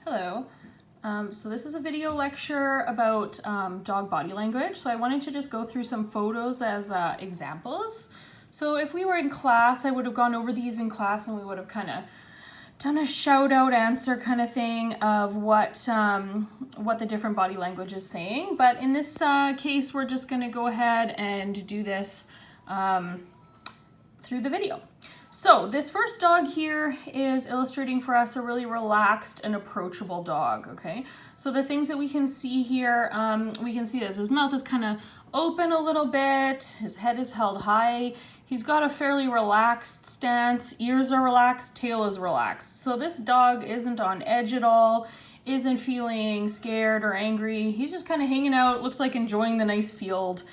Hello. So this is a video lecture about dog body language. So I wanted to just go through some photos as examples. So if we were in class, I would have gone over these in class and we would have kind of done a shout out answer kind of thing of what the different body language is saying. But in this case, we're just going to go ahead and do this through the video. So this first dog here is illustrating for us a really relaxed and approachable dog, okay? So the things that we can see here, we can see this. His mouth is kind of open a little bit. His head is held high. He's got a fairly relaxed stance. Ears are relaxed, tail is relaxed. So this dog isn't on edge at all, isn't feeling scared or angry. He's just kind of hanging out, looks like enjoying the nice field.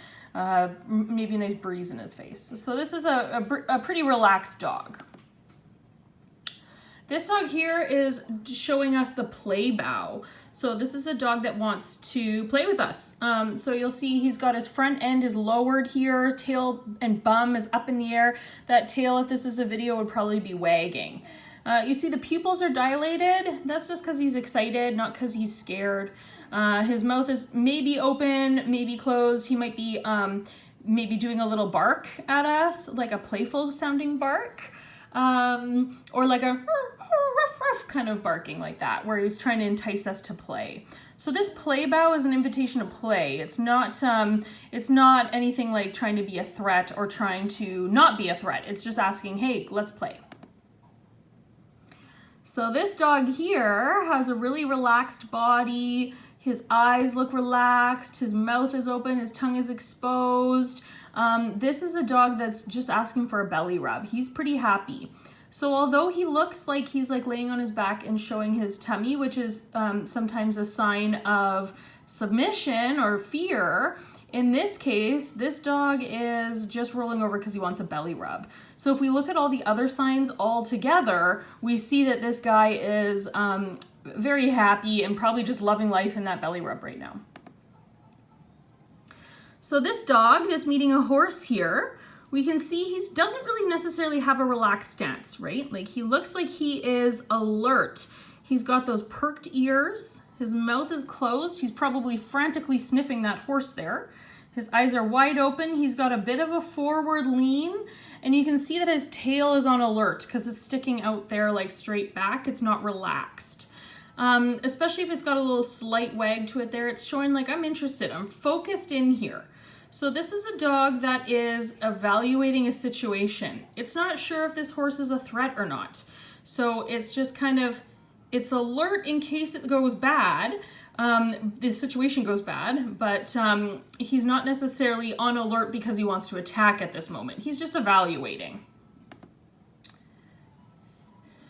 Maybe a nice breeze in his face. So this is a pretty relaxed dog. This dog here is showing us the play bow. So this is a dog that wants to play with us. So you'll see he's got his front end is lowered here, tail and bum is up in the air. That tail, if this is a video, would probably be wagging. You see the pupils are dilated. That's just because he's excited, not because he's scared. His mouth is maybe open, maybe closed. He might be maybe doing a little bark at us, like a playful sounding bark, or like a ruff ruff kind of barking like that, where he's trying to entice us to play. So this play bow is an invitation to play. It's not anything like trying to be a threat or trying to not be a threat. It's just asking, hey, let's play. So this dog here has a really relaxed body. His eyes look relaxed, his mouth is open, his tongue is exposed. This is a dog that's just asking for a belly rub. He's pretty happy. So although he looks like he's like laying on his back and showing his tummy, which is sometimes a sign of submission or fear, in this case, this dog is just rolling over because he wants a belly rub. So if we look at all the other signs all together, we see that this guy is very happy and probably just loving life in that belly rub right now. So this dog that's meeting a horse here, we can see he doesn't really necessarily have a relaxed stance, right? Like he looks like he is alert. He's got those perked ears. His mouth is closed. He's probably frantically sniffing that horse there. His eyes are wide open. He's got a bit of a forward lean, and you can see that his tail is on alert because it's sticking out there like straight back. It's not relaxed. Especially if it's got a little slight wag to it there. It's showing like, I'm interested. I'm focused in here. So this is a dog that is evaluating a situation. It's not sure if this horse is a threat or not. So it's just kind of, it's alert in case it goes bad, the situation goes bad, but he's not necessarily on alert because he wants to attack at this moment. He's just evaluating.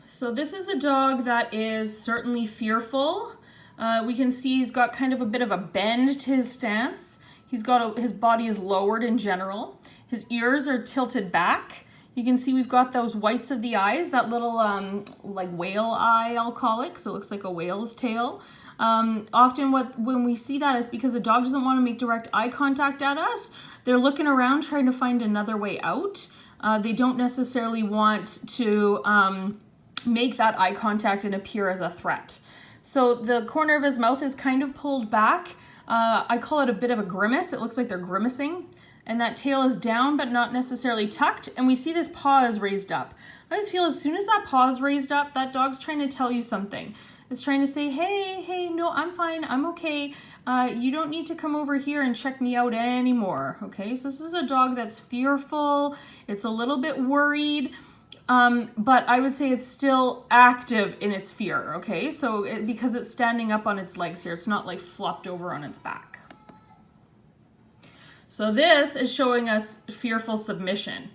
So this is a dog that is certainly fearful. We can see he's got kind of a bit of a bend to his stance. His body is lowered in general. His ears are tilted back. You can see we've got those whites of the eyes, that little like whale eye, I'll call it, because it looks like a whale's tail. Often when we see that, it's because the dog doesn't want to make direct eye contact at us. They're looking around trying to find another way out. They don't necessarily want to make that eye contact and appear as a threat. So the corner of his mouth is kind of pulled back. I call it a bit of a grimace. It looks like they're grimacing. And that tail is down, but not necessarily tucked. And we see this paw is raised up. I always feel as soon as that paw is raised up, that dog's trying to tell you something. It's trying to say, hey, no, I'm fine. I'm okay. You don't need to come over here and check me out anymore. Okay, so this is a dog that's fearful. It's a little bit worried. But I would say it's still active in its fear. Okay, so because it's standing up on its legs here, it's not like flopped over on its back. So this is showing us fearful submission.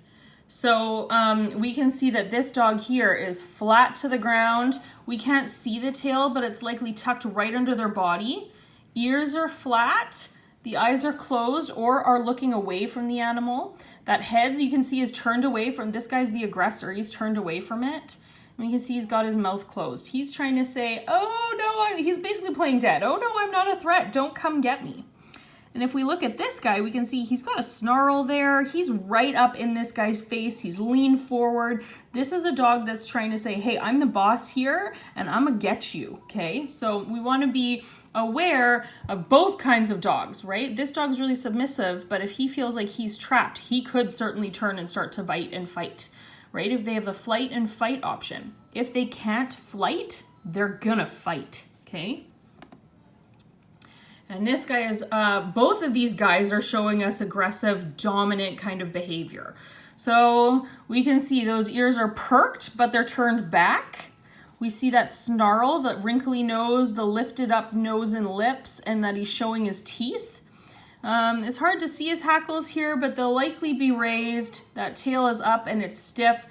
So we can see that this dog here is flat to the ground. We can't see the tail, but it's likely tucked right under their body. Ears are flat. The eyes are closed or are looking away from the animal. That head, you can see, is turned away from, this guy's the aggressor. He's turned away from it. And you can see he's got his mouth closed. He's trying to say, oh no, he's basically playing dead. Oh no, I'm not a threat. Don't come get me. And if we look at this guy, we can see he's got a snarl there. He's right up in this guy's face. He's leaned forward. This is a dog that's trying to say, hey, I'm the boss here and I'm gonna get you, okay? So we wanna be aware of both kinds of dogs, right? This dog's really submissive, but if he feels like he's trapped, he could certainly turn and start to bite and fight, right? If they have the flight and fight option. If they can't flight, they're gonna fight, okay? And this guy is, both of these guys are showing us aggressive, dominant kind of behavior. So we can see those ears are perked, but they're turned back. We see that snarl, the wrinkly nose, the lifted up nose and lips, and that he's showing his teeth. It's hard to see his hackles here, but they'll likely be raised. That tail is up and it's stiff.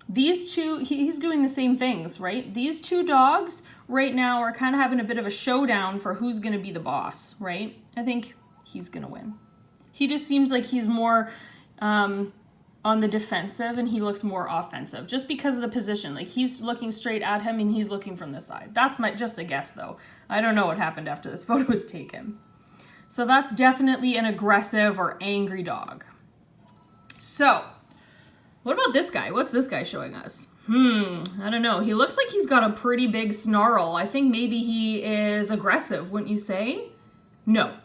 These two, he's doing the same things, right? These two dogs right now are kind of having a bit of a showdown for who's going to be the boss, right? I think he's going to win. He just seems like he's more on the defensive and he looks more offensive just because of the position. Like he's looking straight at him and he's looking from the side. That's just a guess though. I don't know what happened after this photo was taken. So that's definitely an aggressive or angry dog. So what about this guy? What's this guy showing us? I don't know. He looks like he's got a pretty big snarl. I think maybe he is aggressive, wouldn't you say? No,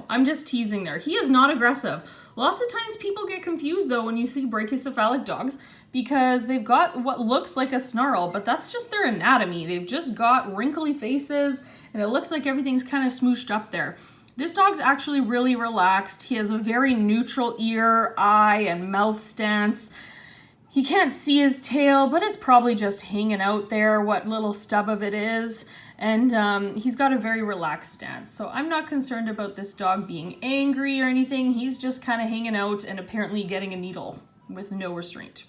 I'm just teasing there. He is not aggressive. Lots of times people get confused though when you see brachycephalic dogs because they've got what looks like a snarl, but that's just their anatomy. They've just got wrinkly faces and it looks like everything's kind of smooshed up there. This dog's actually really relaxed. He has a very neutral ear, eye, and mouth stance. He can't see his tail, but it's probably just hanging out there, what little stub of it is. And he's got a very relaxed stance. So I'm not concerned about this dog being angry or anything. He's just kind of hanging out and apparently getting a needle with no restraint.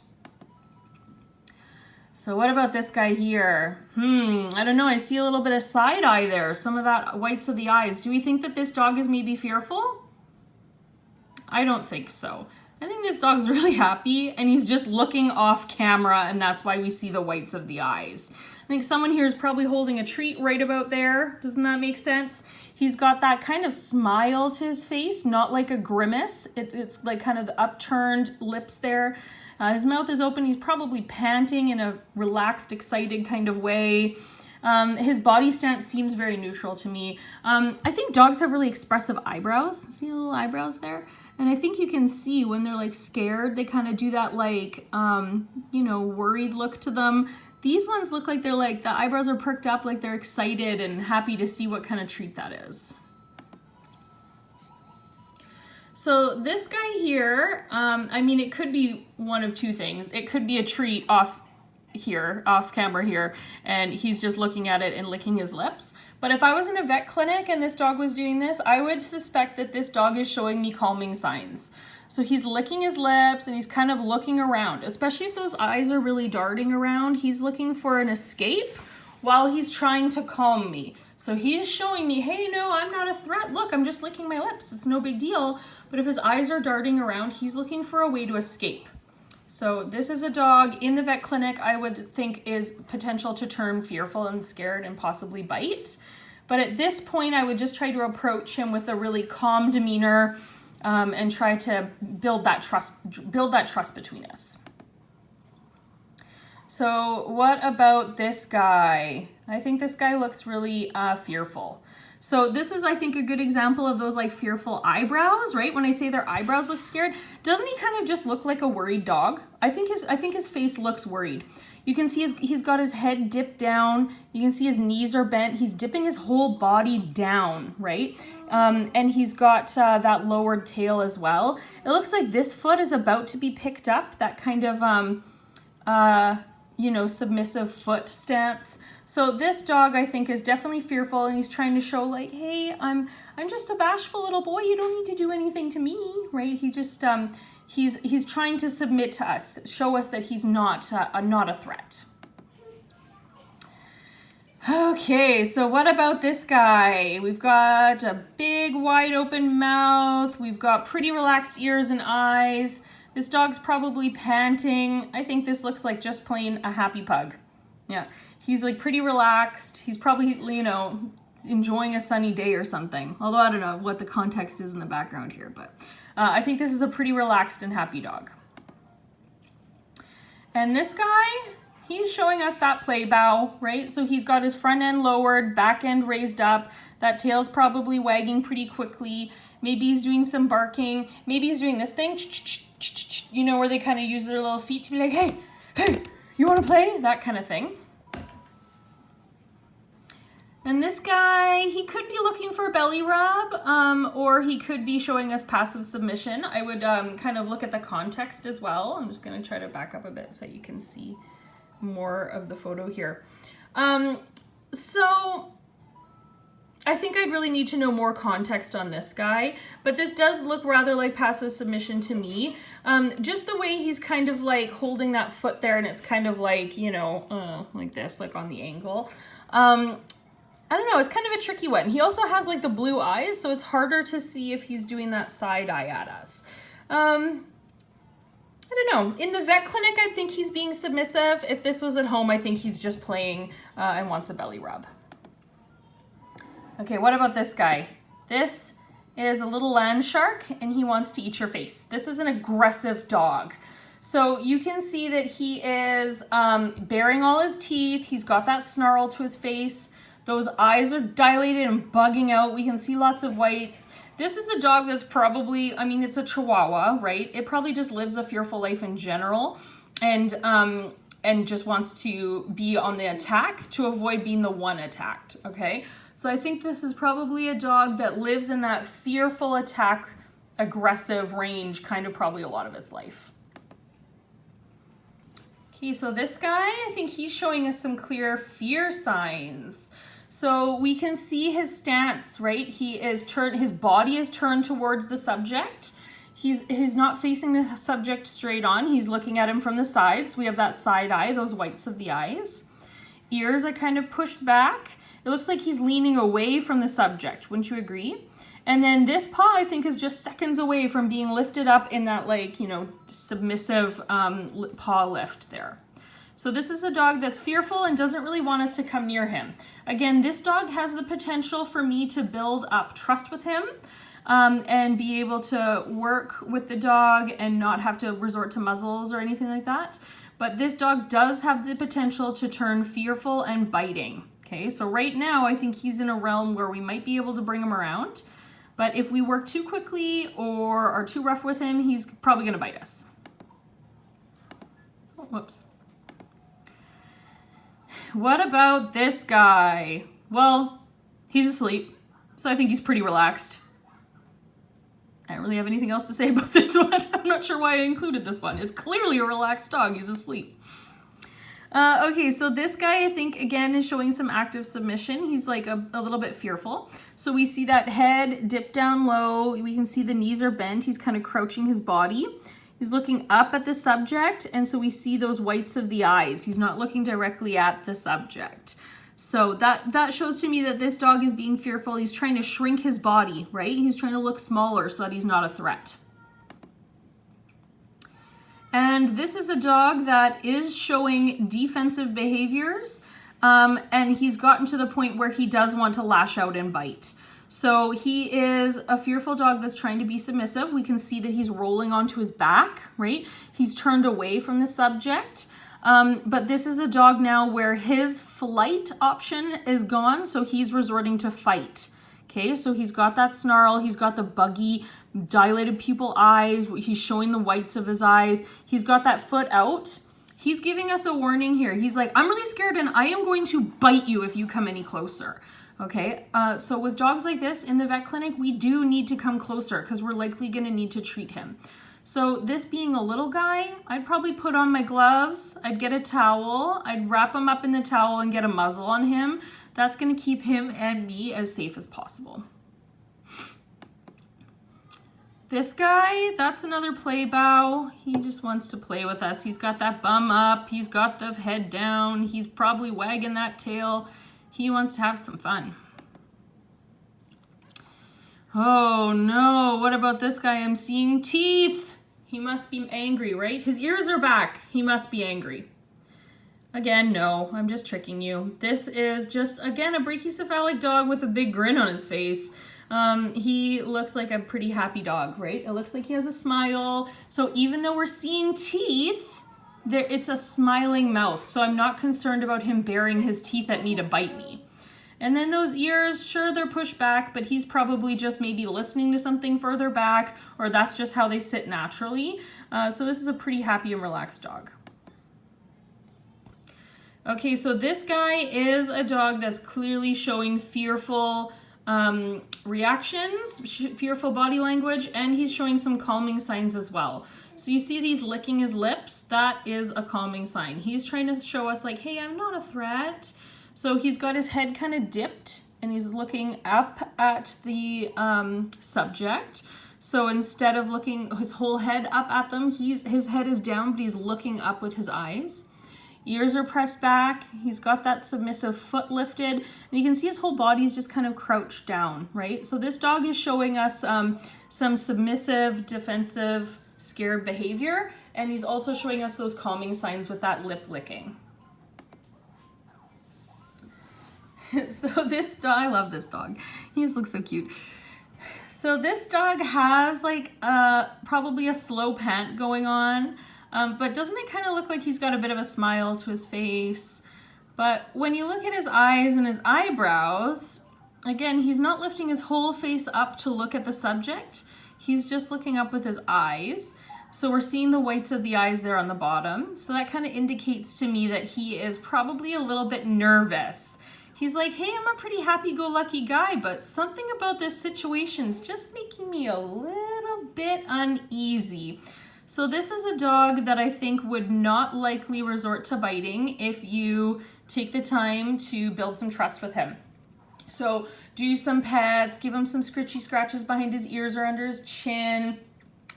So what about this guy here? I don't know. I see a little bit of side eye there. Some of that whites of the eyes. Do we think that this dog is maybe fearful? I don't think so. I think this dog's really happy and he's just looking off camera and that's why we see the whites of the eyes. I think someone here is probably holding a treat right about there. Doesn't that make sense? He's got that kind of smile to his face, not like a grimace. It's like kind of the upturned lips there. His mouth is open. He's probably panting in a relaxed, excited kind of way. His body stance seems very neutral to me. I think dogs have really expressive eyebrows. See the little eyebrows there? And I think you can see when they're like scared, they kind of do that like, worried look to them. These ones look like they're like, the eyebrows are perked up like they're excited and happy to see what kind of treat that is. So this guy here, it could be one of two things. It could be a treat off camera here, and he's just looking at it and licking his lips. But if I was in a vet clinic and this dog was doing this, I would suspect that this dog is showing me calming signs. So he's licking his lips and he's kind of looking around, especially if those eyes are really darting around. He's looking for an escape while he's trying to calm me. So he is showing me, hey, no, I'm not a threat. Look, I'm just licking my lips. It's no big deal. But if his eyes are darting around, he's looking for a way to escape. So this is a dog in the vet clinic I would think is potential to turn fearful and scared and possibly bite. But at this point, I would just try to approach him with a really calm demeanor and try to build that trust between us. So what about this guy? I think this guy looks really fearful. So this is, I think, a good example of those like fearful eyebrows, right? When I say their eyebrows look scared, doesn't he kind of just look like a worried dog? I think his face looks worried. You can see he's got his head dipped down. You can see his knees are bent. He's dipping his whole body down, right? And he's got that lowered tail as well. It looks like this foot is about to be picked up, that kind of, submissive foot stance. So this dog, I think, is definitely fearful, and he's trying to show like, hey, I'm just a bashful little boy. You don't need to do anything to me, right? He just, he's trying to submit to us, show us that he's not a threat. Okay, so what about this guy? We've got a big, wide open mouth. We've got pretty relaxed ears and eyes. This dog's probably panting. I think this looks like just plain a happy pug. Yeah, he's like pretty relaxed. He's probably, enjoying a sunny day or something. Although I don't know what the context is in the background here, but I think this is a pretty relaxed and happy dog. And this guy, he's showing us that play bow, right? So he's got his front end lowered, back end raised up. That tail's probably wagging pretty quickly. Maybe he's doing some barking. Maybe he's doing this thing, you know, where they kind of use their little feet to be like, hey, hey, you want to play? That kind of thing. And this guy, he could be looking for a belly rub, or he could be showing us passive submission. I would kind of look at the context as well. I'm just going to try to back up a bit so you can see more of the photo here. So I think I'd really need to know more context on this guy, but this does look rather like passive submission to me. Just the way he's kind of like holding that foot there, and it's kind of like, you know, like this, like on the angle. I don't know, it's kind of a tricky one. He also has like the blue eyes, so it's harder to see if he's doing that side eye at us. I don't know. In the vet clinic, I think he's being submissive. If this was at home, I think he's just playing and wants a belly rub. Okay, what about this guy? This is a little land shark, and he wants to eat your face. This is an aggressive dog. So you can see that he is baring all his teeth. He's got that snarl to his face. Those eyes are dilated and bugging out. We can see lots of whites. This is a dog that's probably, I mean, it's a Chihuahua, right? It probably just lives a fearful life in general, and just wants to be on the attack to avoid being the one attacked, okay? So I think this is probably a dog that lives in that fearful attack, aggressive range, kind of probably a lot of its life. Okay, so this guy, I think he's showing us some clear fear signs. So we can see his stance, right? He is turned, his body is turned towards the subject. He's not facing the subject straight on. He's looking at him from the sides. We have that side eye, those whites of the eyes. Ears are kind of pushed back. It looks like he's leaning away from the subject. Wouldn't you agree? And then this paw, I think, is just seconds away from being lifted up in that, like, you know, submissive paw lift there. So this is a dog that's fearful and doesn't really want us to come near him. Again, this dog has the potential for me to build up trust with him and be able to work with the dog and not have to resort to muzzles or anything like that. But this dog does have the potential to turn fearful and biting. Okay, so right now I think he's in a realm where we might be able to bring him around. But if we work too quickly or are too rough with him, he's probably going to bite us. Oh, whoops. What about this guy? Well, he's asleep, so I think he's pretty relaxed. I don't really have anything else to say about this one. I'm not sure why I included this one. It's clearly a relaxed dog. He's asleep. Okay, so this guy, I think, again, is showing some active submission. He's like a little bit fearful. So we see that head dip down low. We can see the knees are bent. He's kind of crouching his body. He's looking up at the subject, and so we see those whites of the eyes. He's not looking directly at the subject. So that shows to me that this dog is being fearful. He's trying to shrink his body, right? He's trying to look smaller so that he's not a threat. And this is a dog that is showing defensive behaviors, and he's gotten to the point where he does want to lash out and bite. So he is a fearful dog that's trying to be submissive. We can see that he's rolling onto his back, right? He's turned away from the subject. But this is a dog now where his flight option is gone, so he's resorting to fight. Okay, so he's got that snarl, he's got the buggy, dilated pupil eyes, he's showing the whites of his eyes, he's got that foot out. He's giving us a warning here. He's like, I'm really scared and I am going to bite you if you come any closer. Okay, so with dogs like this in the vet clinic, we do need to come closer because we're likely going to need to treat him. So this being a little guy, I'd probably put on my gloves, I'd get a towel, I'd wrap him up in the towel and get a muzzle on him. That's going to keep him and me as safe as possible. This guy, that's another play bow. He just wants to play with us. He's got that bum up, he's got the head down, he's probably wagging that tail. He wants to have some fun. Oh no, what about this guy? I'm seeing teeth. He must be angry, right? His ears are back. He must be angry. Again, no, I'm just tricking you. This is just, again, a brachycephalic dog with a big grin on his face. He looks like a pretty happy dog, right? It looks like he has a smile. So even though we're seeing teeth, it's a smiling mouth. So I'm not concerned about him baring his teeth at me to bite me. And then those ears, sure, they're pushed back, but he's probably just maybe listening to something further back, or that's just how they sit naturally. So this is a pretty happy and relaxed dog. Okay, so this guy is a dog that's clearly showing fearful reactions, fearful body language, and he's showing some calming signs as well. So you see that he's licking his lips. That is a calming sign. He's trying to show us like, hey, I'm not a threat. So he's got his head kind of dipped and he's looking up at the subject. So instead of looking his whole head up at them, his head is down, but he's looking up with his eyes. Ears are pressed back. He's got that submissive foot lifted. And you can see his whole body's just kind of crouched down, right? So this dog is showing us some submissive, defensive, scared behavior. And he's also showing us those calming signs with that lip licking. So this dog, I love this dog. He just looks so cute. So this dog has like probably a slow pant going on. But doesn't it kind of look like he's got a bit of a smile to his face? But when you look at his eyes and his eyebrows, again, he's not lifting his whole face up to look at the subject. He's just looking up with his eyes. So we're seeing the whites of the eyes there on the bottom. So that kind of indicates to me that he is probably a little bit nervous. He's like, hey, I'm a pretty happy-go-lucky guy, but something about this situation's just making me a little bit uneasy. So this is a dog that I think would not likely resort to biting if you take the time to build some trust with him. So do some pets, give him some scritchy scratches behind his ears or under his chin,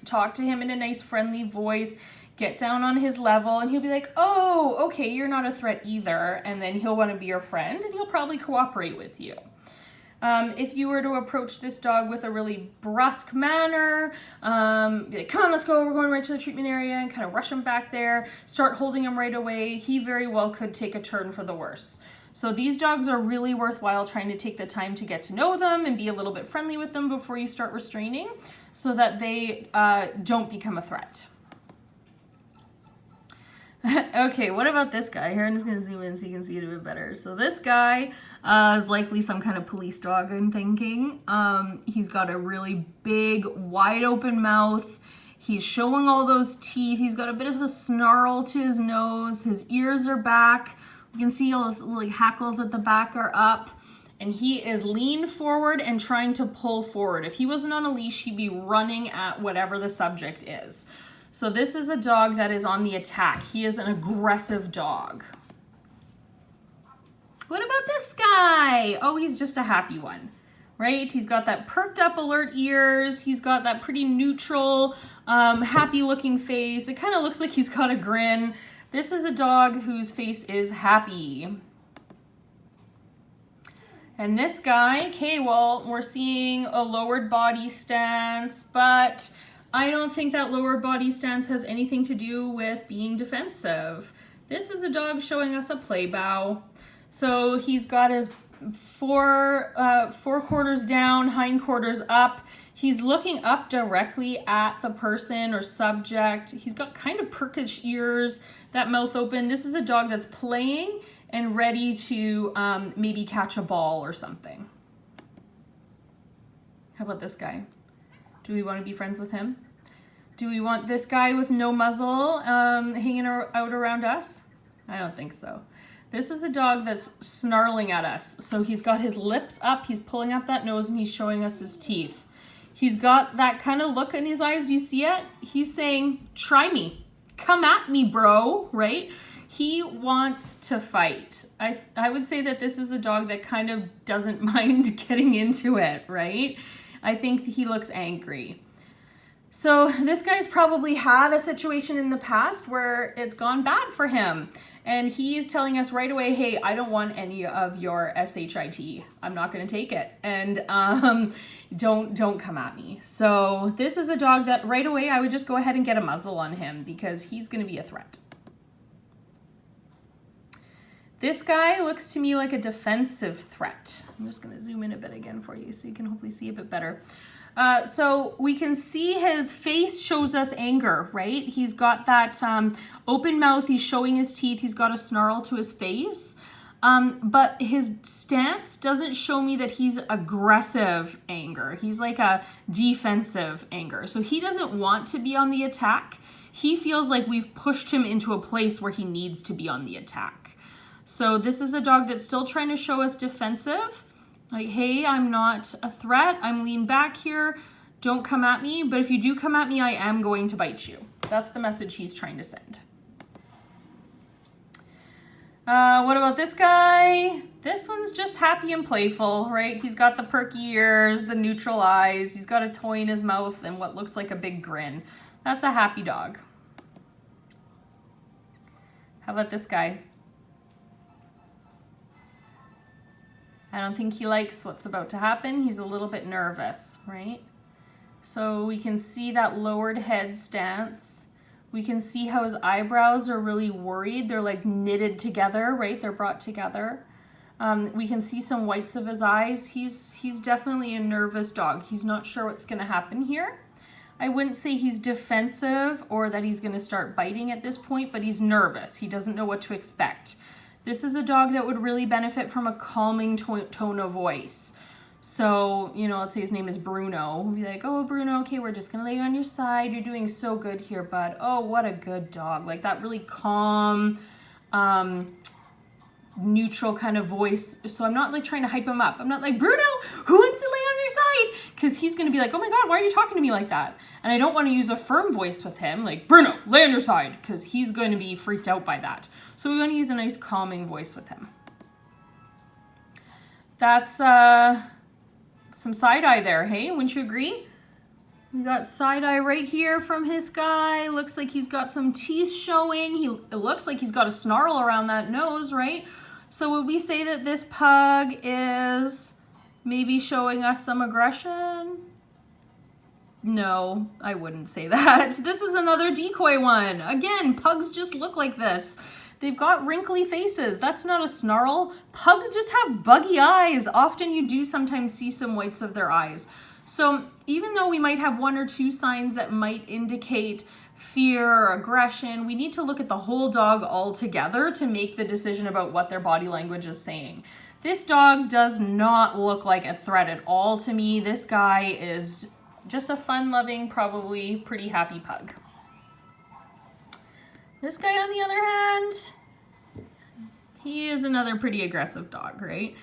talk to him in a nice friendly voice, get down on his level, and he'll be like, oh, okay, you're not a threat either. And then he'll want to be your friend and he'll probably cooperate with you. If you were to approach this dog with a really brusque manner, be like, come on, let's go, we're going right to the treatment area, and kind of rush him back there, start holding him right away, he very well could take a turn for the worse. So these dogs are really worthwhile trying to take the time to get to know them and be a little bit friendly with them before you start restraining so that they don't become a threat. Okay, what about this guy? Here, I'm just going to zoom in so you can see it a bit better. So this guy is likely some kind of police dog, I'm thinking. He's got a really big, wide open mouth. He's showing all those teeth. He's got a bit of a snarl to his nose. His ears are back. You can see all those like hackles at the back are up. And he is leaned forward and trying to pull forward. If he wasn't on a leash, he'd be running at whatever the subject is. So this is a dog that is on the attack. He is an aggressive dog. What about this guy? Oh, he's just a happy one, right? He's got that perked up alert ears. He's got that pretty neutral, happy looking face. It kind of looks like he's got a grin. This is a dog whose face is happy. And this guy, okay, well, we're seeing a lowered body stance, but I don't think that lower body stance has anything to do with being defensive. This is a dog showing us a play bow. So he's got his four quarters down, hind quarters up. He's looking up directly at the person or subject. He's got kind of perkish ears, that mouth open. This is a dog that's playing and ready to maybe catch a ball or something. How about this guy? Do we want to be friends with him? Do we want this guy with no muzzle hanging out around us? I don't think so. This is a dog that's snarling at us. So he's got his lips up, he's pulling up that nose, and he's showing us his teeth. He's got that kind of look in his eyes. Do you see it? He's saying, try me. Come at me, bro, right? He wants to fight. I would say that this is a dog that kind of doesn't mind getting into it, right? I think he looks angry. So this guy's probably had a situation in the past where it's gone bad for him. And he's telling us right away, hey, I don't want any of your SHIT. I'm not going to take it. And don't come at me. So this is a dog that right away I would just go ahead and get a muzzle on him because he's going to be a threat. This guy looks to me like a defensive threat. I'm just gonna zoom in a bit again for you so you can hopefully see a bit better. So we can see his face shows us anger, right? He's got that open mouth, he's showing his teeth, he's got a snarl to his face. But his stance doesn't show me that he's aggressive anger. He's like a defensive anger. So he doesn't want to be on the attack. He feels like we've pushed him into a place where he needs to be on the attack. So this is a dog that's still trying to show us defensive. Like, hey, I'm not a threat. I'm lean back here. Don't come at me. But if you do come at me, I am going to bite you. That's the message he's trying to send. What about this guy? This one's just happy and playful, right? He's got the perky ears, the neutral eyes. He's got a toy in his mouth and what looks like a big grin. That's a happy dog. How about this guy? I don't think he likes what's about to happen. He's a little bit nervous, right? So we can see that lowered head stance. We can see how his eyebrows are really worried. They're like knitted together, right? They're brought together. We can see some whites of his eyes. He's definitely a nervous dog. He's not sure what's gonna happen here. I wouldn't say he's defensive or that he's gonna start biting at this point, but he's nervous. He doesn't know what to expect. This is a dog that would really benefit from a calming tone of voice. So, you know, let's say his name is Bruno. We'll be like, oh, Bruno, okay, we're just gonna lay you on your side. You're doing so good here, bud. Oh, what a good dog. Like that really calm, neutral kind of voice. So I'm not like trying to hype him up. I'm not like, Bruno, who wants to lay on your side? Because he's gonna be like, oh my God, why are you talking to me like that? And I don't want to use a firm voice with him, like, Bruno, lay on your side, because he's going to be freaked out by that. So we want to use a nice calming voice with him. That's some side eye there, hey? Wouldn't you agree? We got side eye right here from his guy. Looks like he's got some teeth showing. It looks like he's got a snarl around that nose, right? So would we say that this pug is maybe showing us some aggression? No, I wouldn't say that. This is another decoy one. Again, pugs just look like this. They've got wrinkly faces. That's not a snarl. Pugs just have buggy eyes. Often you do sometimes see some whites of their eyes. So even though we might have one or two signs that might indicate fear or aggression, we need to look at the whole dog altogether to make the decision about what their body language is saying. This dog does not look like a threat at all to me. This guy is just a fun-loving, probably pretty happy pug. This guy, on the other hand, he is another pretty aggressive dog, right?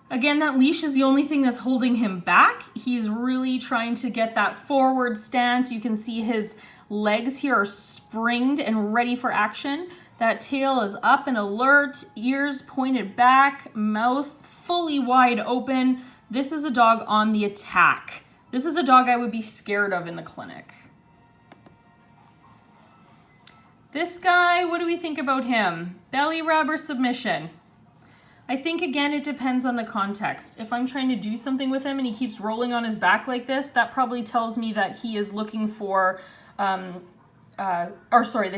Again, that leash is the only thing that's holding him back. He's really trying to get that forward stance. You can see his legs here are springed and ready for action. That tail is up and alert, ears pointed back, mouth fully wide open. This is a dog on the attack. This is a dog I would be scared of in the clinic. This guy, what do we think about him? Belly rub or submission? I think, again, it depends on the context. If I'm trying to do something with him and he keeps rolling on his back like this, that probably tells me that he is looking for, that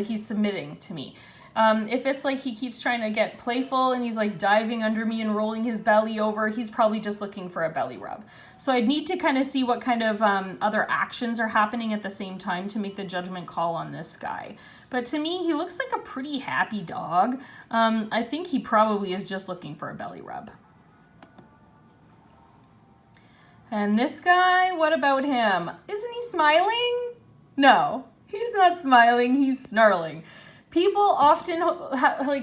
he's submitting to me. If it's like he keeps trying to get playful and he's like diving under me and rolling his belly over, he's probably just looking for a belly rub. So I'd need to kind of see what kind of other actions are happening at the same time to make the judgment call on this guy. But to me, he looks like a pretty happy dog. I think he probably is just looking for a belly rub. And this guy, what about him? Isn't he smiling? No, he's not smiling, he's snarling. People often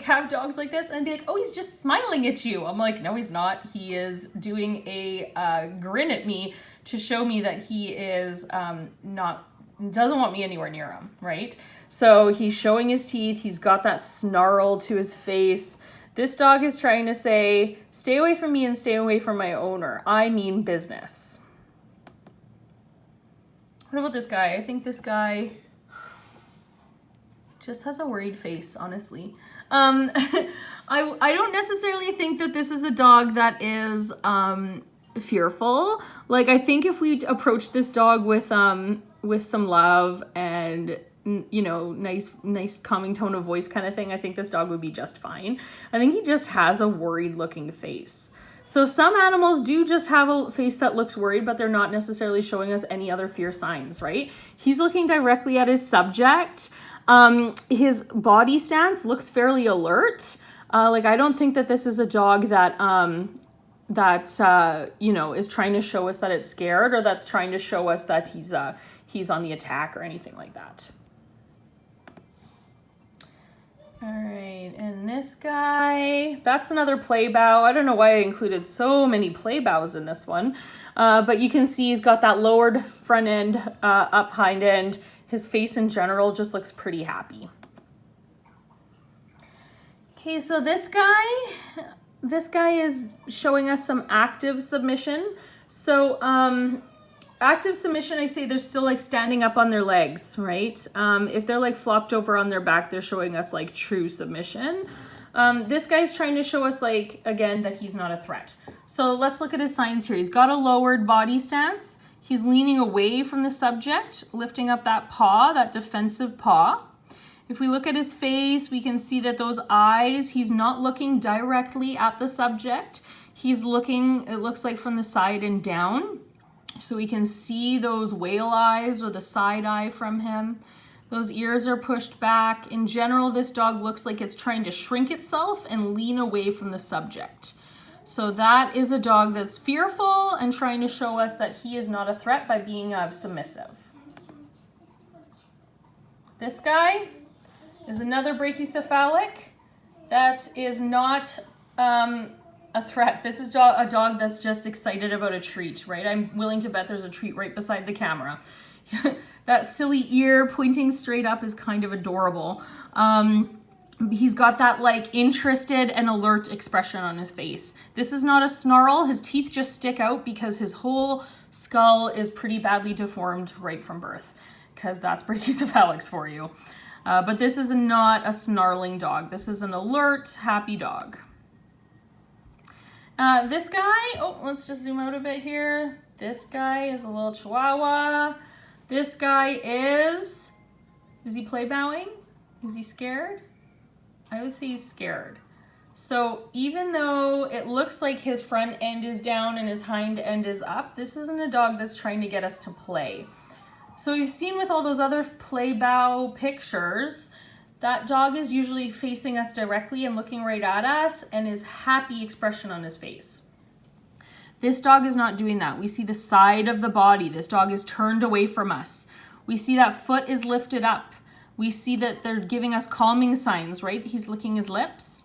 have dogs like this and be like, oh, he's just smiling at you. I'm like, no, he's not. He is doing a grin at me to show me that he is doesn't want me anywhere near him, right? So he's showing his teeth. He's got that snarl to his face. This dog is trying to say, stay away from me and stay away from my owner. I mean business. What about this guy? I think this guy just has a worried face, honestly. I don't necessarily think that this is a dog that is fearful. Like, I think if we approach this dog with some love and you know, nice calming tone of voice kind of thing, I think this dog would be just fine. I think he just has a worried looking face. So some animals do just have a face that looks worried, but they're not necessarily showing us any other fear signs, right? He's looking directly at his subject. His body stance looks fairly alert. Like, I don't think that this is a dog that, you know, is trying to show us that it's scared, or that's trying to show us that he's on the attack or anything like that. All right, and this guy, that's another play bow. I don't know why I included so many play bows in this one, but you can see he's got that lowered front end, up hind end. His face in general just looks pretty happy. Okay, so this guy is showing us some active submission. So active submission, I say they're still like standing up on their legs, right? If they're like flopped over on their back, they're showing us like true submission. This guy's trying to show us, like, again, that he's not a threat. So let's look at his signs here. He's got a lowered body stance. He's leaning away from the subject, lifting up that paw, that defensive paw. If we look at his face, we can see that those eyes, he's not looking directly at the subject. He's looking, it looks like, from the side and down. So we can see those whale eyes or the side eye from him. Those ears are pushed back. In general, this dog looks like it's trying to shrink itself and lean away from the subject. So that is a dog that's fearful and trying to show us that he is not a threat by being submissive. This guy is another brachycephalic that is not a threat. This is a dog that's just excited about a treat, right? I'm willing to bet there's a treat right beside the camera. That silly ear pointing straight up is kind of adorable. He's got that like interested and alert expression on his face. This is not a snarl. His teeth just stick out because his whole skull is pretty badly deformed right from birth, because that's brachycephalics for you. But this is not a snarling dog. This is an alert, happy dog. This guy, oh, let's just zoom out a bit here. This guy is a little Chihuahua. This guy is he play bowing? Is he scared? I would say he's scared. So even though it looks like his front end is down and his hind end is up, this isn't a dog that's trying to get us to play. So you've seen with all those other play bow pictures, that dog is usually facing us directly and looking right at us, and his happy expression on his face. This dog is not doing that. We see the side of the body. This dog is turned away from us. We see that foot is lifted up. We see that they're giving us calming signs, right? He's licking his lips.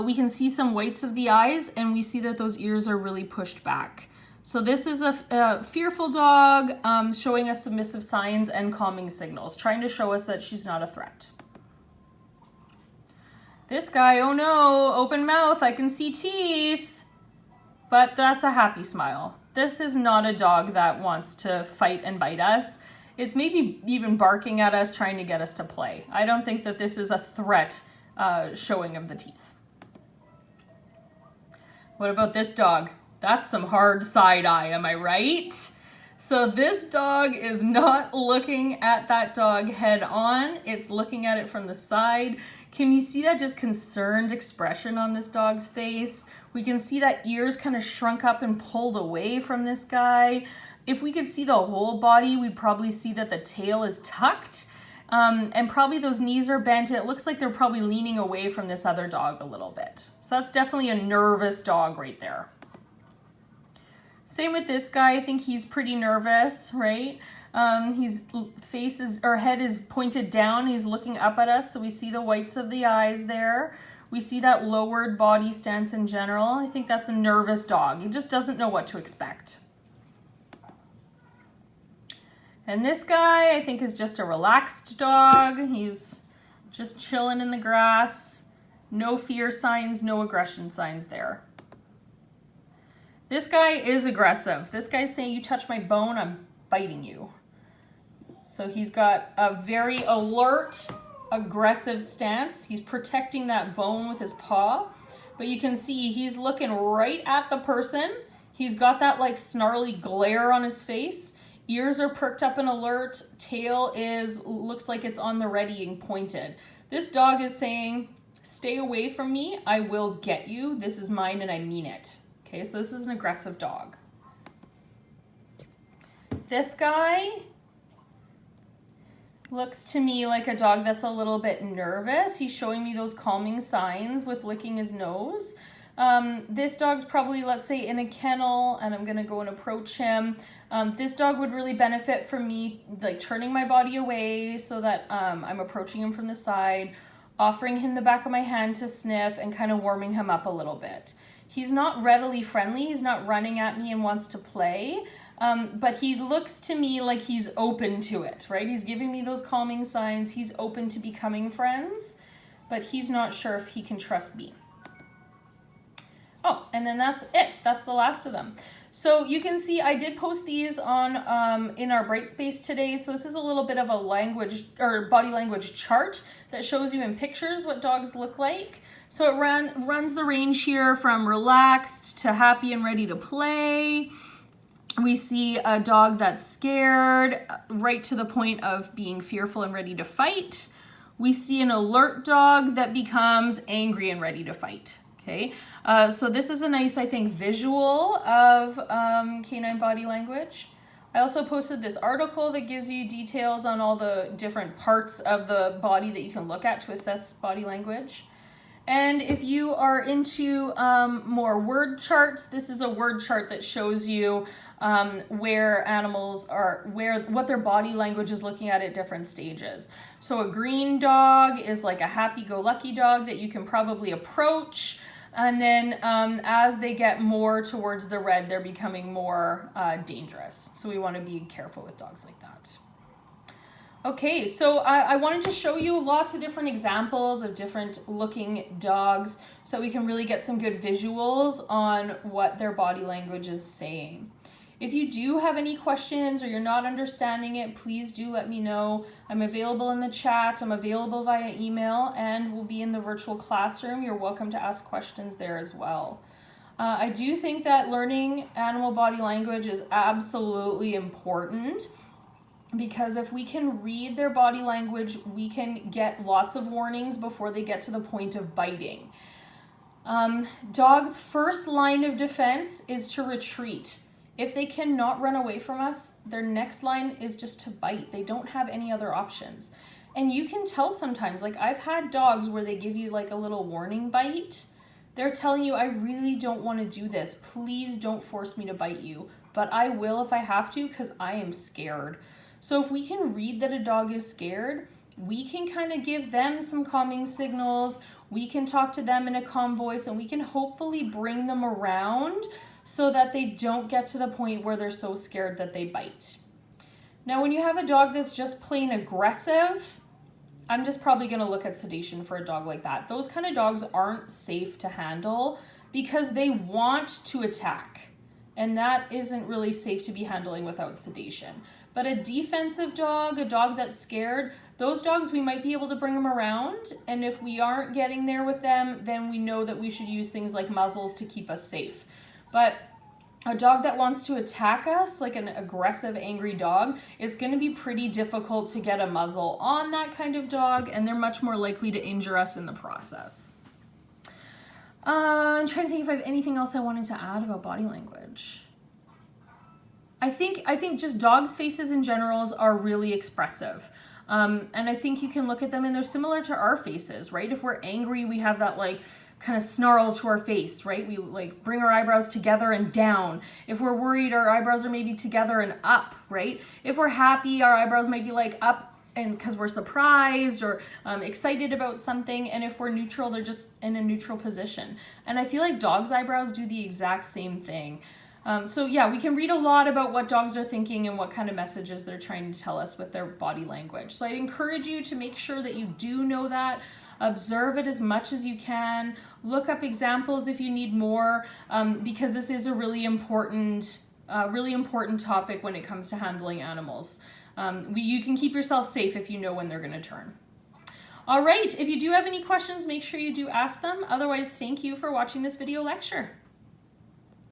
We can see some whites of the eyes, and we see that those ears are really pushed back. So this is a fearful dog showing us submissive signs and calming signals, trying to show us that she's not a threat. This guy, oh no, open mouth, I can see teeth. But that's a happy smile. This is not a dog that wants to fight and bite us. It's maybe even barking at us, trying to get us to play. I don't think that this is a threat showing of the teeth. What about this dog? That's some hard side eye, am I right? So this dog is not looking at that dog head on. It's looking at it from the side. Can you see that just concerned expression on this dog's face? We can see that ears kind of shrunk up and pulled away from this guy. If we could see the whole body, we'd probably see that the tail is tucked and probably those knees are bent. It looks like they're probably leaning away from this other dog a little bit. So that's definitely a nervous dog right there. Same with this guy. I think he's pretty nervous, right? His face is, or head is pointed down. He's looking up at us, so we see the whites of the eyes there. We see that lowered body stance in general. I think that's a nervous dog. He just doesn't know what to expect. And this guy, I think, is just a relaxed dog. He's just chilling in the grass. No fear signs, no aggression signs there. This guy is aggressive. This guy's saying, you touch my bone, I'm biting you. So he's got a very alert, aggressive stance. He's protecting that bone with his paw. But you can see he's looking right at the person. He's got that like snarly glare on his face. Ears are perked up and alert. Tail looks like it's on the ready and pointed. This dog is saying, stay away from me. I will get you. This is mine and I mean it. Okay, so this is an aggressive dog. This guy looks to me like a dog that's a little bit nervous. He's showing me those calming signs with licking his nose. This dog's probably, let's say, in a kennel, and I'm gonna go and approach him. This dog would really benefit from me like turning my body away so that I'm approaching him from the side, offering him the back of my hand to sniff, and kind of warming him up a little bit. He's not readily friendly. He's not running at me and wants to play. But he looks to me like he's open to it, right? He's giving me those calming signs. He's open to becoming friends, but he's not sure if he can trust me. Oh, and then that's it. That's the last of them. So you can see I did post these on in our Brightspace today. So this is a little bit of a language or body language chart that shows you in pictures what dogs look like. So it runs the range here from relaxed to happy and ready to play. We see a dog that's scared, right to the point of being fearful and ready to fight. We see an alert dog that becomes angry and ready to fight. Okay, so this is a nice, I think, visual of canine body language. I also posted this article that gives you details on all the different parts of the body that you can look at to assess body language. And if you are into more word charts, this is a word chart that shows you where animals are, what their body language is looking at different stages. So a green dog is like a happy-go-lucky dog that you can probably approach. And then as they get more towards the red, they're becoming more dangerous. So we want to be careful with dogs like that. Okay, so I wanted to show you lots of different examples of different looking dogs so we can really get some good visuals on what their body language is saying. If you do have any questions or you're not understanding it, please do let me know. I'm available in the chat, I'm available via email, and we'll be in the virtual classroom. You're welcome to ask questions there as well. I do think that learning animal body language is absolutely important, because if we can read their body language, we can get lots of warnings before they get to the point of biting. Dogs' first line of defense is to retreat. If they cannot run away from us, their next line is just to bite. They don't have any other options. And you can tell sometimes, like I've had dogs where they give you like a little warning bite. They're telling you, I really don't want to do this. Please don't force me to bite you, but I will if I have to because I am scared. So if we can read that a dog is scared, we can kind of give them some calming signals. We can talk to them in a calm voice, and we can hopefully bring them around so that they don't get to the point where they're so scared that they bite. Now, when you have a dog that's just plain aggressive, I'm just probably going to look at sedation for a dog like that. Those kind of dogs aren't safe to handle because they want to attack, and that isn't really safe to be handling without sedation. But a defensive dog, a dog that's scared, those dogs, we might be able to bring them around, and if we aren't getting there with them, then we know that we should use things like muzzles to keep us safe. But a dog that wants to attack us, like an aggressive, angry dog, it's going to be pretty difficult to get a muzzle on that kind of dog, and they're much more likely to injure us in the process. I'm trying to think if I have anything else I wanted to add about body language. I think just dogs' faces in general are really expressive. And I think you can look at them and they're similar to our faces, right? If we're angry, we have that like kind of snarl to our face, right? We like bring our eyebrows together and down. If we're worried, our eyebrows are maybe together and up, right? If we're happy, our eyebrows might be like up and because we're surprised or excited about something. And if we're neutral, they're just in a neutral position. And I feel like dogs' eyebrows do the exact same thing. So yeah, we can read a lot about what dogs are thinking and what kind of messages they're trying to tell us with their body language. So I encourage you to make sure that you do know that. Observe it as much as you can. Look up examples if you need more, because this is a really important topic when it comes to handling animals. You can keep yourself safe if you know when they're going to turn. All right, if you do have any questions, make sure you do ask them. Otherwise, thank you for watching this video lecture.